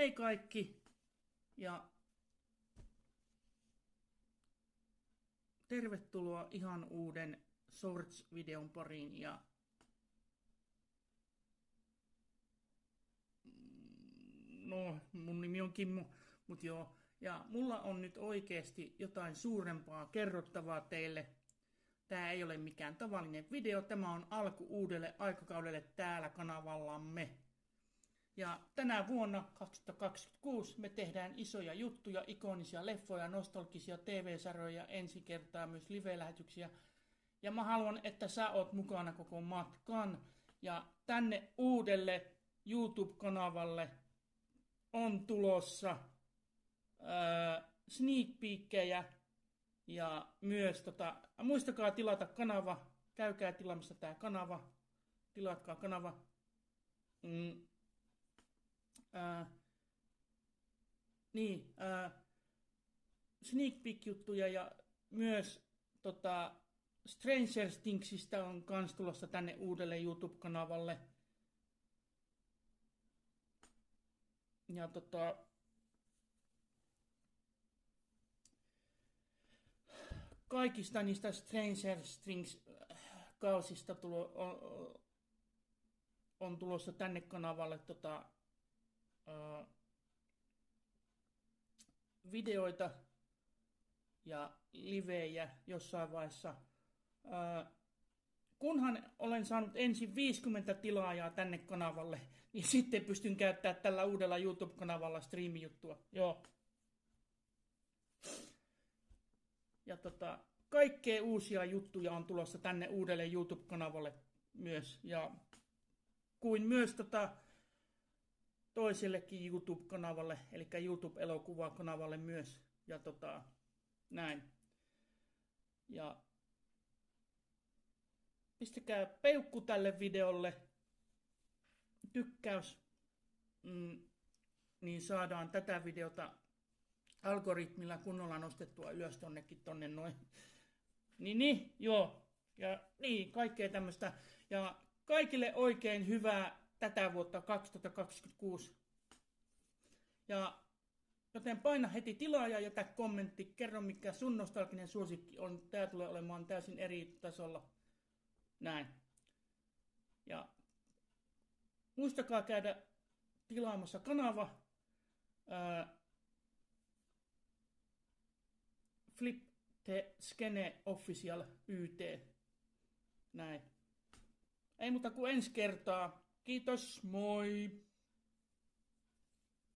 Hei kaikki ja tervetuloa ihan uuden Shorts-videon pariin ja mun nimi on Kimmo, mut joo. Ja mulla on nyt oikeesti jotain suurempaa kerrottavaa teille. Tää ei ole mikään tavallinen video, tämä on alku uudelle aikakaudelle täällä kanavallamme. Ja tänä vuonna 2026 me tehdään isoja juttuja, ikonisia leffoja, nostalgisia TV-sarjoja, ensi kertaa myös live-lähetyksiä. Ja mä haluan, että sä oot mukana koko matkan. Ja tänne uudelle YouTube-kanavalle on tulossa sneak peekkejä. Ja myös muistakaa tilata kanava, käykää tilaamassa tää kanava, tilatkaa kanava. Sneak peek-juttuja ja myös Stranger Thingsista on kans tulossa tänne uudelle YouTube-kanavalle. Ja kaikista niistä Stranger Things kausista on tulossa tänne kanavalle videoita ja livejä jossain vaiheessa. Kunhan olen saanut ensin 50 tilaajaa tänne kanavalle, niin sitten pystyn käyttämään tällä uudella YouTube-kanavalla striimijuttua. Joo. Ja kaikkea uusia juttuja on tulossa tänne uudelle YouTube-kanavalle myös. Ja kuin myös toisellekin YouTube-kanavalle, eli YouTube-elokuvakanavalle myös. Ja näin. Ja pistäkää peukku tälle videolle, tykkäys, niin saadaan tätä videota algoritmilla kunnolla nostettua ylös tonne noin. Joo. Ja niin, kaikkea tämmöstä. Ja kaikille oikein hyvää tätä vuotta 2026. Ja joten paina heti tilaa ja jätä kommentti. Kerro mikä sun nostalginen suosikki on. Tää tulee olemaan täysin eri tasolla. Näin. Ja muistakaa käydä tilaamassa kanava. Flip the Skene Official YT. Näin. Ei muuta kuin ensi kertaa. Kiitos, moi!